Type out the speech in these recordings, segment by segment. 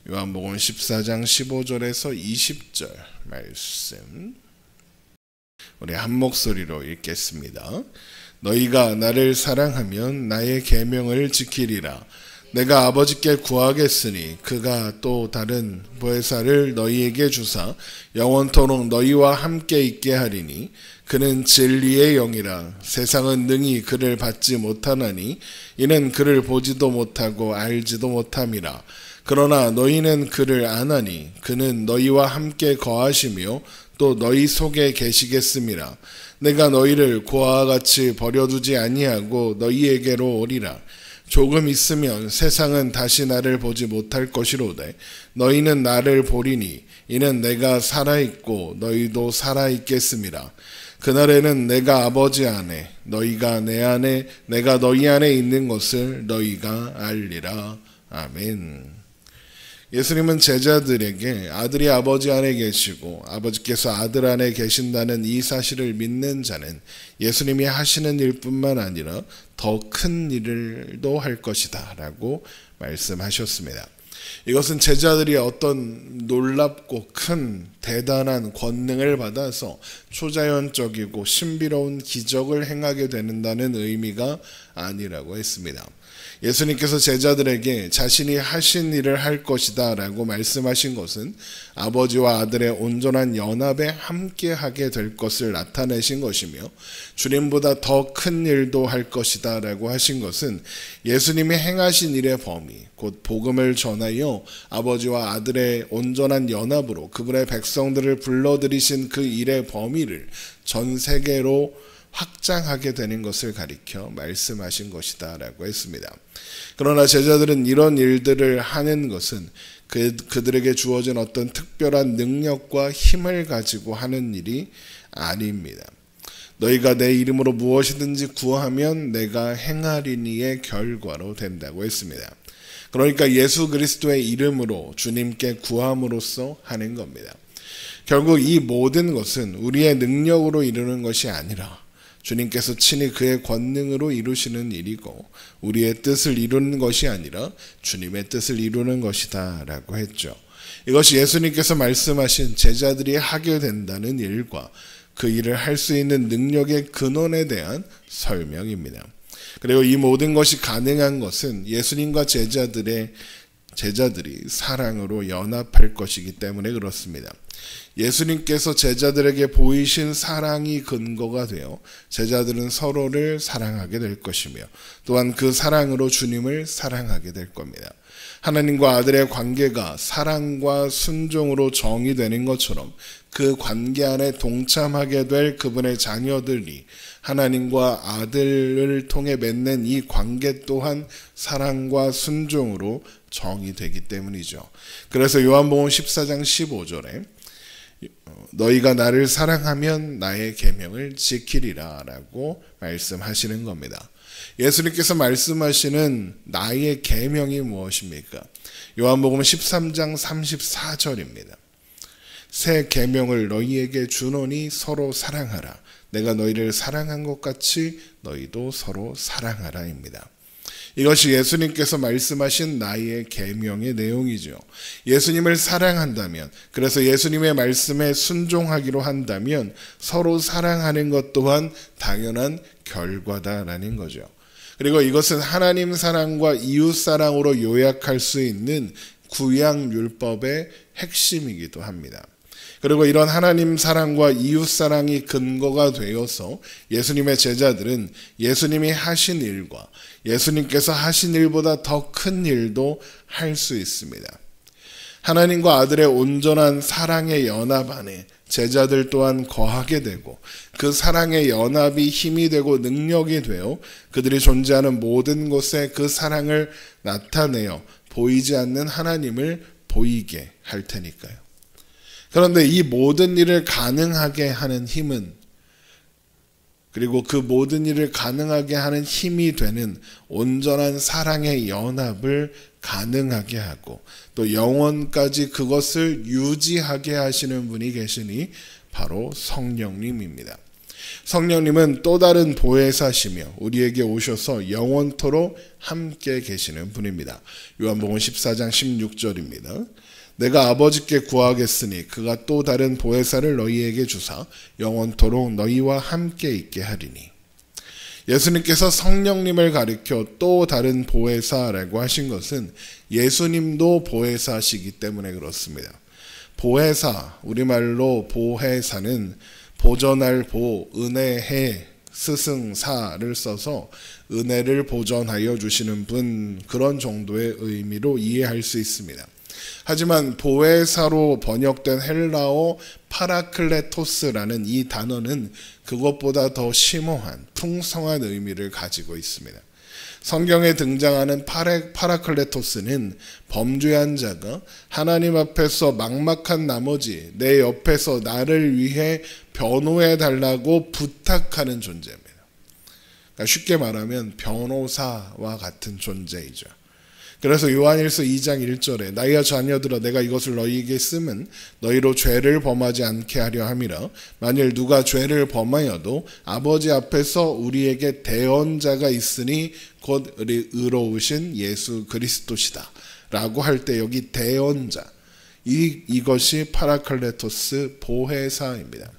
요한복음 14장 15절에서 20절 말씀 우리 한 목소리로 읽겠습니다. 너희가 나를 사랑하면 나의 계명을 지키리라. 내가 아버지께 구하겠으니 그가 또 다른 보혜사를 너희에게 주사 영원토록 너희와 함께 있게 하리니 그는 진리의 영이라. 세상은 능히 그를 받지 못하나니 이는 그를 보지도 못하고 알지도 못함이라. 그러나 너희는 그를 아나니 그는 너희와 함께 거하시며 또 너희 속에 계시겠음이라. 내가 너희를 고아와 같이 버려두지 아니하고 너희에게로 오리라. 조금 있으면 세상은 다시 나를 보지 못할 것이로되 너희는 나를 보리니 이는 내가 살아있고 너희도 살아있겠음이라. 그날에는 내가 아버지 안에 너희가 내 안에 내가 너희 안에 있는 것을 너희가 알리라. 아멘. 예수님은 제자들에게 아들이 아버지 안에 계시고 아버지께서 아들 안에 계신다는 이 사실을 믿는 자는 예수님이 하시는 일뿐만 아니라 더 큰 일도 할 것이다 라고 말씀하셨습니다. 이것은 제자들이 어떤 놀랍고 큰 대단한 권능을 받아서 초자연적이고 신비로운 기적을 행하게 된다는 의미가 아니라고 했습니다. 예수님께서 제자들에게 자신이 하신 일을 할 것이다 라고 말씀하신 것은 아버지와 아들의 온전한 연합에 함께하게 될 것을 나타내신 것이며 주님보다 더 큰 일도 할 것이다 라고 하신 것은 예수님이 행하신 일의 범위 곧 복음을 전하여 아버지와 아들의 온전한 연합으로 그분의 백성들을 불러들이신 그 일의 범위를 전 세계로 확장하게 되는 것을 가리켜 말씀하신 것이다 라고 했습니다. 그러나 제자들은 이런 일들을 하는 것은 그들에게 주어진 어떤 특별한 능력과 힘을 가지고 하는 일이 아닙니다. 너희가 내 이름으로 무엇이든지 구하면 내가 행하리니의 결과로 된다고 했습니다. 그러니까 예수 그리스도의 이름으로 주님께 구함으로써 하는 겁니다. 결국 이 모든 것은 우리의 능력으로 이루는 것이 아니라 주님께서 친히 그의 권능으로 이루시는 일이고 우리의 뜻을 이루는 것이 아니라 주님의 뜻을 이루는 것이다 라고 했죠. 이것이 예수님께서 말씀하신 제자들이 하게 된다는 일과 그 일을 할 수 있는 능력의 근원에 대한 설명입니다. 그리고 이 모든 것이 가능한 것은 예수님과 제자들이 사랑으로 연합할 것이기 때문에 그렇습니다. 예수님께서 제자들에게 보이신 사랑이 근거가 되어 제자들은 서로를 사랑하게 될 것이며 또한 그 사랑으로 주님을 사랑하게 될 겁니다. 하나님과 아들의 관계가 사랑과 순종으로 정의되는 것처럼 그 관계 안에 동참하게 될 그분의 자녀들이 하나님과 아들을 통해 맺는 이 관계 또한 사랑과 순종으로 정의되기 때문이죠. 그래서 요한복음 14장 15절에 너희가 나를 사랑하면 나의 계명을 지키리라 라고 말씀하시는 겁니다. 예수님께서 말씀하시는 나의 계명이 무엇입니까? 요한복음 13장 34절입니다. 새 계명을 너희에게 주노니 서로 사랑하라. 내가 너희를 사랑한 것 같이 너희도 서로 사랑하라입니다. 이것이 예수님께서 말씀하신 나의 계명의 내용이죠. 예수님을 사랑한다면, 그래서 예수님의 말씀에 순종하기로 한다면 서로 사랑하는 것 또한 당연한 결과다라는 거죠. 그리고 이것은 하나님 사랑과 이웃 사랑으로 요약할 수 있는 구약율법의 핵심이기도 합니다. 그리고 이런 하나님 사랑과 이웃 사랑이 근거가 되어서 예수님의 제자들은 예수님이 하신 일과 예수님께서 하신 일보다 더 큰 일도 할 수 있습니다. 하나님과 아들의 온전한 사랑의 연합 안에 제자들 또한 거하게 되고 그 사랑의 연합이 힘이 되고 능력이 되어 그들이 존재하는 모든 곳에 그 사랑을 나타내어 보이지 않는 하나님을 보이게 할 테니까요. 그런데 이 모든 일을 가능하게 하는 힘은 그리고 그 모든 일을 가능하게 하는 힘이 되는 온전한 사랑의 연합을 가능하게 하고 또 영원까지 그것을 유지하게 하시는 분이 계시니 바로 성령님입니다. 성령님은 또 다른 보혜사시며 우리에게 오셔서 영원토록 함께 계시는 분입니다. 요한복음 14장 16절입니다. 내가 아버지께 구하겠으니 그가 또 다른 보혜사를 너희에게 주사 영원토록 너희와 함께 있게 하리니. 예수님께서 성령님을 가리켜 또 다른 보혜사라고 하신 것은 예수님도 보혜사시기 때문에 그렇습니다. 보혜사, 우리말로 보혜사는 보전할 보, 은혜해, 스승사를 써서 은혜를 보전하여 주시는 분, 그런 정도의 의미로 이해할 수 있습니다. 하지만 보혜사로 번역된 헬라어 파라클레토스라는 이 단어는 그것보다 더 심오한 풍성한 의미를 가지고 있습니다. 성경에 등장하는 파라클레토스는 범죄한 자가 하나님 앞에서 막막한 나머지 내 옆에서 나를 위해 변호해 달라고 부탁하는 존재입니다. 그러니까 쉽게 말하면 변호사와 같은 존재이죠. 그래서 요한일서 2장 1절에 나의 자녀들아 내가 이것을 너희에게 쓰면 너희로 죄를 범하지 않게 하려 함이라. 만일 누가 죄를 범하여도 아버지 앞에서 우리에게 대언자가 있으니 곧 의로우신 예수 그리스도시다 라고 할 때 여기 대언자, 이것이 파라클레토스 보혜사입니다.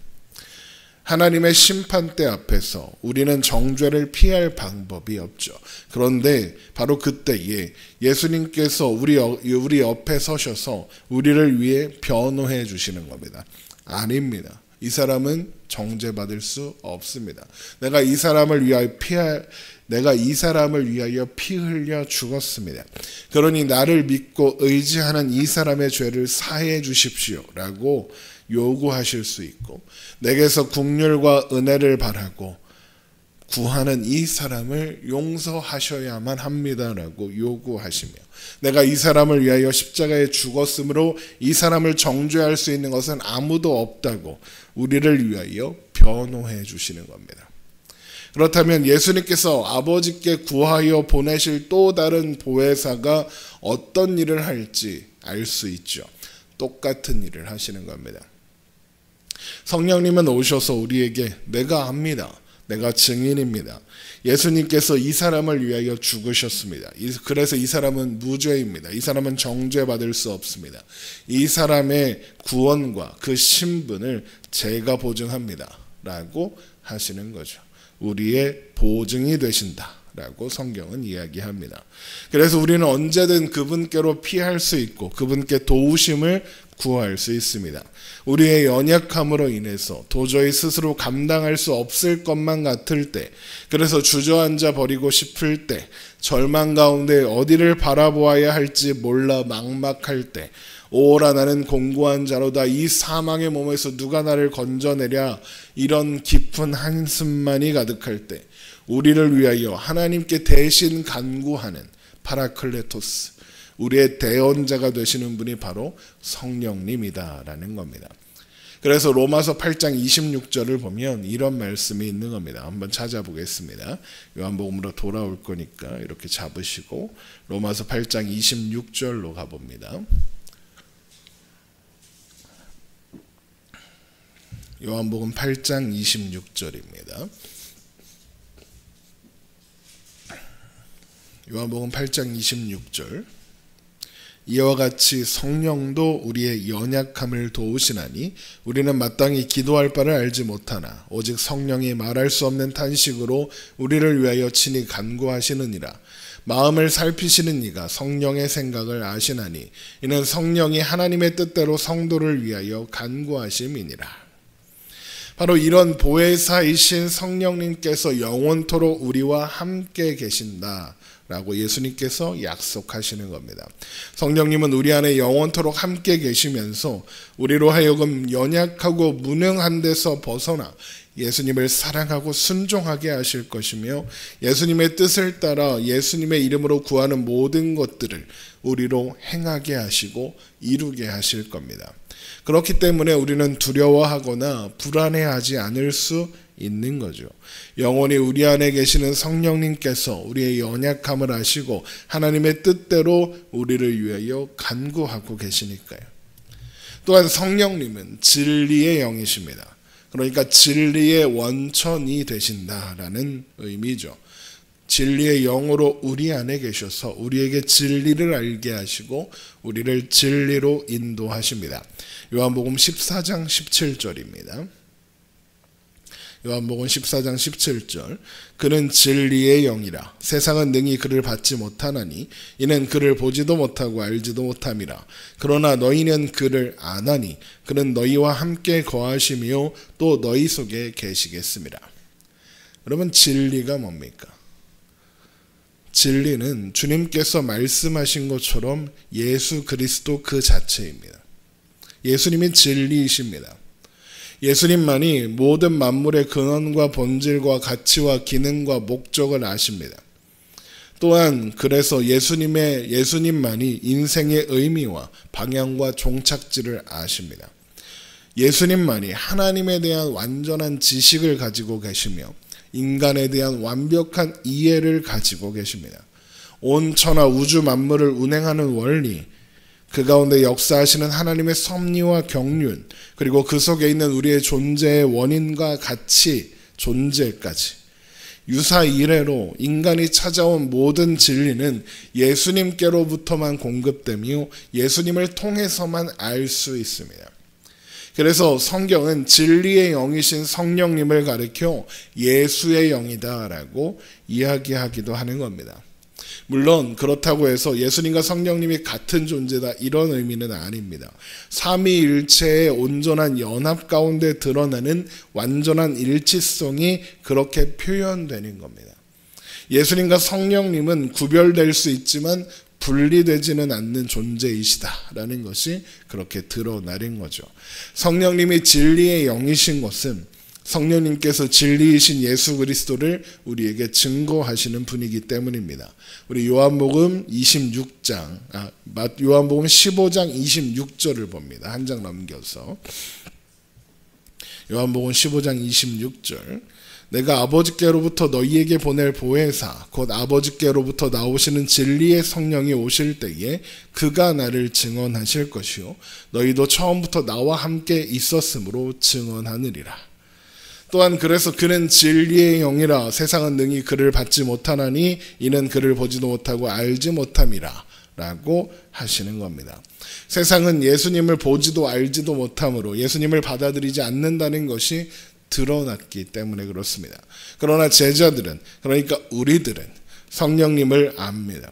하나님의 심판대 앞에서 우리는 정죄를 피할 방법이 없죠. 그런데 바로 그때에 예수님께서 우리 옆에 서셔서 우리를 위해 변호해 주시는 겁니다. 아닙니다. 이 사람은 정죄받을 수 없습니다. 내가 이 사람을 위하여 피 흘려 죽었습니다. 그러니 나를 믿고 의지하는 이 사람의 죄를 사해 주십시오라고 요구하실 수 있고, 내게서 긍휼과 은혜를 바라고 구하는 이 사람을 용서하셔야만 합니다라고 요구하시며, 내가 이 사람을 위하여 십자가에 죽었으므로 이 사람을 정죄할 수 있는 것은 아무도 없다고 우리를 위하여 변호해 주시는 겁니다. 그렇다면 예수님께서 아버지께 구하여 보내실 또 다른 보혜사가 어떤 일을 할지 알 수 있죠. 똑같은 일을 하시는 겁니다. 성령님은 오셔서 우리에게 내가 압니다. 내가 증인입니다. 예수님께서 이 사람을 위하여 죽으셨습니다. 그래서 이 사람은 무죄입니다. 이 사람은 정죄받을 수 없습니다. 이 사람의 구원과 그 신분을 제가 보증합니다. 라고 하시는 거죠. 우리의 보증이 되신다 라고 성경은 이야기합니다. 그래서 우리는 언제든 그분께로 피할 수 있고 그분께 도우심을 구할 수 있습니다. 우리의 연약함으로 인해서 도저히 스스로 감당할 수 없을 것만 같을 때, 그래서 주저앉아 버리고 싶을 때, 절망 가운데 어디를 바라보아야 할지 몰라 막막할 때, 오라 나는 공고한 자로다, 이 사망의 몸에서 누가 나를 건져내랴, 이런 깊은 한숨만이 가득할 때 우리를 위하여 하나님께 대신 간구하는 파라클레토스, 우리의 대언자가 되시는 분이 바로 성령님이다라는 겁니다. 그래서 로마서 8장 26절을 보면 이런 말씀이 있는 겁니다. 한번 찾아보겠습니다. 요한복음으로 돌아올 거니까 이렇게 잡으시고 로마서 8장 26절로 가봅니다. 요한복음 8장 26절입니다. 요한복음 8장 26절. 이와 같이 성령도 우리의 연약함을 도우시나니 우리는 마땅히 기도할 바를 알지 못하나 오직 성령이 말할 수 없는 탄식으로 우리를 위하여 친히 간구하시느니라. 마음을 살피시는 이가 성령의 생각을 아시나니 이는 성령이 하나님의 뜻대로 성도를 위하여 간구하심이니라. 바로 이런 보혜사이신 성령님께서 영원토록 우리와 함께 계신다 라고 예수님께서 약속하시는 겁니다. 성령님은 우리 안에 영원토록 함께 계시면서 우리로 하여금 연약하고 무능한 데서 벗어나 예수님을 사랑하고 순종하게 하실 것이며, 예수님의 뜻을 따라 예수님의 이름으로 구하는 모든 것들을 우리로 행하게 하시고 이루게 하실 겁니다. 그렇기 때문에 우리는 두려워하거나 불안해하지 않을 수 있는 거죠. 영원히 우리 안에 계시는 성령님께서 우리의 연약함을 아시고 하나님의 뜻대로 우리를 위하여 간구하고 계시니까요. 또한 성령님은 진리의 영이십니다. 그러니까 진리의 원천이 되신다라는 의미죠. 진리의 영으로 우리 안에 계셔서 우리에게 진리를 알게 하시고 우리를 진리로 인도하십니다. 요한복음 14장 17절입니다. 요한복음 14장 17절 그는 진리의 영이라 세상은 능히 그를 받지 못하나니 이는 그를 보지도 못하고 알지도 못함이라 그러나 너희는 그를 아나니 그는 너희와 함께 거하시며 또 너희 속에 계시겠습니다. 여러분 진리가 뭡니까? 진리는 주님께서 말씀하신 것처럼 예수 그리스도 그 자체입니다. 예수님이 진리이십니다. 예수님만이 모든 만물의 근원과 본질과 가치와 기능과 목적을 아십니다. 또한 그래서 예수님만이 인생의 의미와 방향과 종착지를 아십니다. 예수님만이 하나님에 대한 완전한 지식을 가지고 계시며 인간에 대한 완벽한 이해를 가지고 계십니다. 온 천하 우주 만물을 운행하는 원리, 그 가운데 역사하시는 하나님의 섭리와 경륜, 그리고 그 속에 있는 우리의 존재의 원인과 가치, 존재까지 유사 이래로 인간이 찾아온 모든 진리는 예수님께로부터만 공급되며 예수님을 통해서만 알 수 있습니다. 그래서 성경은 진리의 영이신 성령님을 가리켜 예수의 영이다라고 이야기하기도 하는 겁니다. 물론 그렇다고 해서 예수님과 성령님이 같은 존재다 이런 의미는 아닙니다. 삼위일체의 온전한 연합 가운데 드러나는 완전한 일치성이 그렇게 표현되는 겁니다. 예수님과 성령님은 구별될 수 있지만 분리되지는 않는 존재이시다라는 것이 그렇게 드러나는 거죠. 성령님이 진리의 영이신 것은 성령님께서 진리이신 예수 그리스도를 우리에게 증거하시는 분이기 때문입니다. 우리 요한복음 15장 26절을 봅니다. 한 장 넘겨서 요한복음 15장 26절 내가 아버지께로부터 너희에게 보낼 보혜사 곧 아버지께로부터 나오시는 진리의 성령이 오실 때에 그가 나를 증언하실 것이요 너희도 처음부터 나와 함께 있었으므로 증언하느리라. 또한 그래서 그는 진리의 영이라 세상은 능히 그를 받지 못하나니 이는 그를 보지도 못하고 알지 못함이라 라고 하시는 겁니다. 세상은 예수님을 보지도 알지도 못함으로 예수님을 받아들이지 않는다는 것이 드러났기 때문에 그렇습니다. 그러나 제자들은, 그러니까 우리들은 성령님을 압니다.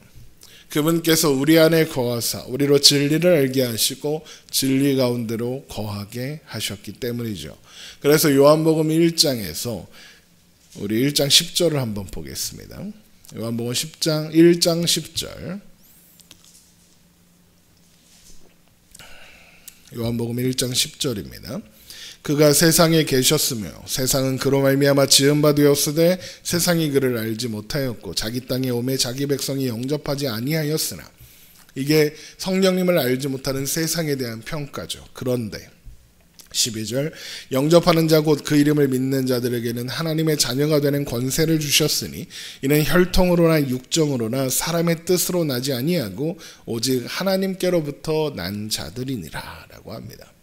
그분께서 우리 안에 거하사 우리로 진리를 알게 하시고 진리 가운데로 거하게 하셨기 때문이죠. 그래서 요한복음 1장에서 우리 1장 10절을 한번 보겠습니다. 요한복음 1장 10절 요한복음 1장 10절입니다. 그가 세상에 계셨으며 세상은 그로 말미암아 지은 바 되었으되 세상이 그를 알지 못하였고 자기 땅에 오매 자기 백성이 영접하지 아니하였으나 이게 성령님을 알지 못하는 세상에 대한 평가죠. 그런데 12절 영접하는 자 곧 그 이름을 믿는 자들에게는 하나님의 자녀가 되는 권세를 주셨으니 이는 혈통으로나 육정으로나 사람의 뜻으로 나지 아니하고 오직 하나님께로부터 난 자들이니라 라고 합니다.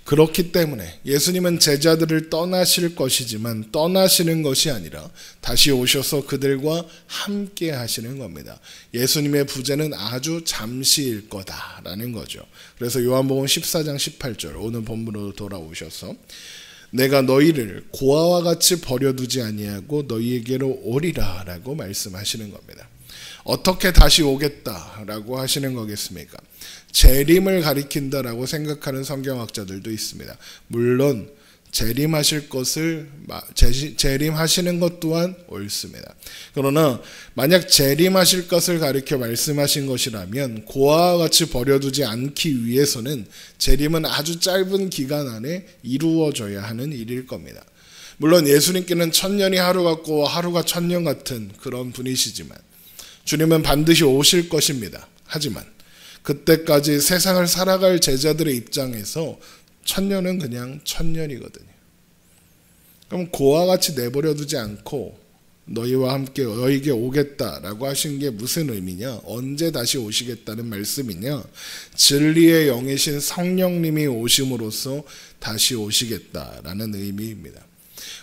그렇기 때문에 예수님은 제자들을 떠나실 것이지만 떠나시는 것이 아니라 다시 오셔서 그들과 함께 하시는 겁니다. 예수님의 부재는 아주 잠시일 거다라는 거죠. 그래서 요한복음 14장 18절 오늘 본문으로 돌아오셔서 내가 너희를 고아와 같이 버려두지 아니하고 너희에게로 오리라 라고 말씀하시는 겁니다. 어떻게 다시 오겠다라고 하시는 거겠습니까? 재림을 가리킨다라고 생각하는 성경학자들도 있습니다. 물론 재림하시는 것 또한 옳습니다. 그러나 만약 재림하실 것을 가리켜 말씀하신 것이라면 고아와 같이 버려두지 않기 위해서는 재림은 아주 짧은 기간 안에 이루어져야 하는 일일 겁니다. 물론 예수님께는 천년이 하루 같고 하루가 천년 같은 그런 분이시지만 주님은 반드시 오실 것입니다. 하지만 그때까지 세상을 살아갈 제자들의 입장에서 천년은 그냥 천년이거든요. 그럼 고아같이 내버려 두지 않고 너희와 함께 너희에게 오겠다라고 하신 게 무슨 의미냐? 언제 다시 오시겠다는 말씀이냐? 진리의 영이신 성령님이 오심으로써 다시 오시겠다라는 의미입니다.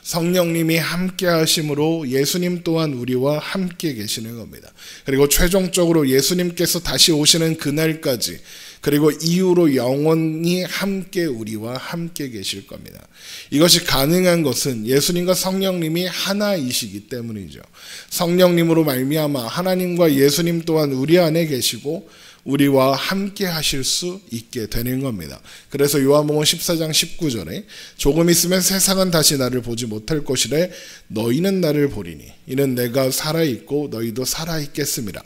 성령님이 함께 하심으로 예수님 또한 우리와 함께 계시는 겁니다. 그리고 최종적으로 예수님께서 다시 오시는 그날까지, 그리고 이후로 영원히 함께 우리와 함께 계실 겁니다. 이것이 가능한 것은 예수님과 성령님이 하나이시기 때문이죠. 성령님으로 말미암아 하나님과 예수님 또한 우리 안에 계시고 우리와 함께 하실 수 있게 되는 겁니다. 그래서 요한복음 14장 19절에 조금 있으면 세상은 다시 나를 보지 못할 것이래 너희는 나를 보리니 이는 내가 살아있고 너희도 살아있겠습니다.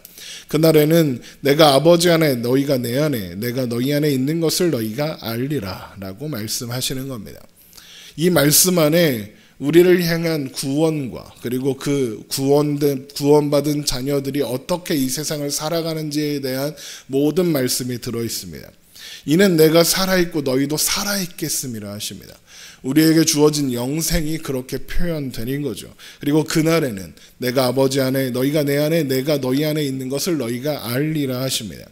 그날에는 내가 아버지 안에 너희가 내 안에 내가 너희 안에 있는 것을 너희가 알리라 라고 말씀하시는 겁니다. 이 말씀 안에 우리를 향한 구원과 그리고 그 구원받은 자녀들이 어떻게 이 세상을 살아가는지에 대한 모든 말씀이 들어있습니다. 이는 내가 살아있고 너희도 살아있겠음이라 하십니다. 우리에게 주어진 영생이 그렇게 표현되는 거죠. 그리고 그날에는 내가 아버지 안에 너희가 내 안에 내가 너희 안에 있는 것을 너희가 알리라 하십니다.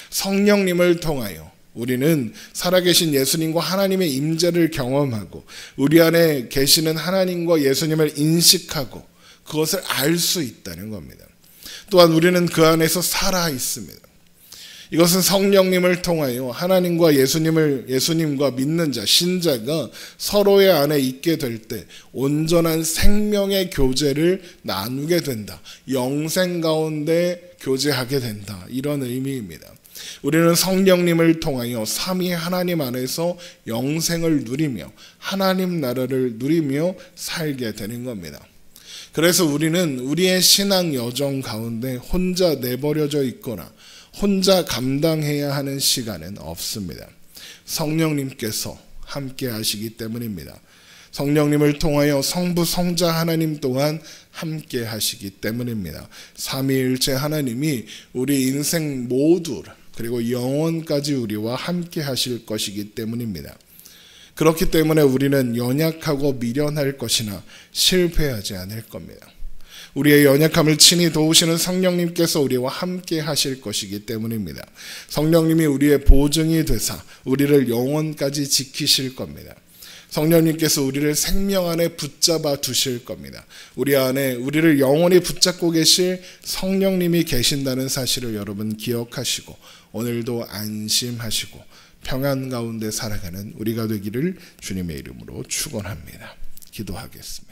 성령님을 통하여 우리는 살아계신 예수님과 하나님의 임재를 경험하고 우리 안에 계시는 하나님과 예수님을 인식하고 그것을 알 수 있다는 겁니다. 또한 우리는 그 안에서 살아 있습니다. 이것은 성령님을 통하여 하나님과 예수님과 믿는 자, 신자가 서로의 안에 있게 될 때 온전한 생명의 교제를 나누게 된다. 영생 가운데 교제하게 된다. 이런 의미입니다. 우리는 성령님을 통하여 삼위 하나님 안에서 영생을 누리며 하나님 나라를 누리며 살게 되는 겁니다. 그래서 우리는 우리의 신앙 여정 가운데 혼자 내버려져 있거나 혼자 감당해야 하는 시간은 없습니다. 성령님께서 함께 하시기 때문입니다. 성령님을 통하여 성부 성자 하나님 또한 함께 하시기 때문입니다. 삼위일체 하나님이 우리 인생 모두를 그리고 영원까지 우리와 함께 하실 것이기 때문입니다. 그렇기 때문에 우리는 연약하고 미련할 것이나 실패하지 않을 겁니다. 우리의 연약함을 친히 도우시는 성령님께서 우리와 함께 하실 것이기 때문입니다. 성령님이 우리의 보증이 되사 우리를 영원까지 지키실 겁니다. 성령님께서 우리를 생명 안에 붙잡아 두실 겁니다. 우리 안에 우리를 영원히 붙잡고 계실 성령님이 계신다는 사실을 여러분 기억하시고 오늘도 안심하시고 평안 가운데 살아가는 우리가 되기를 주님의 이름으로 축원합니다. 기도하겠습니다.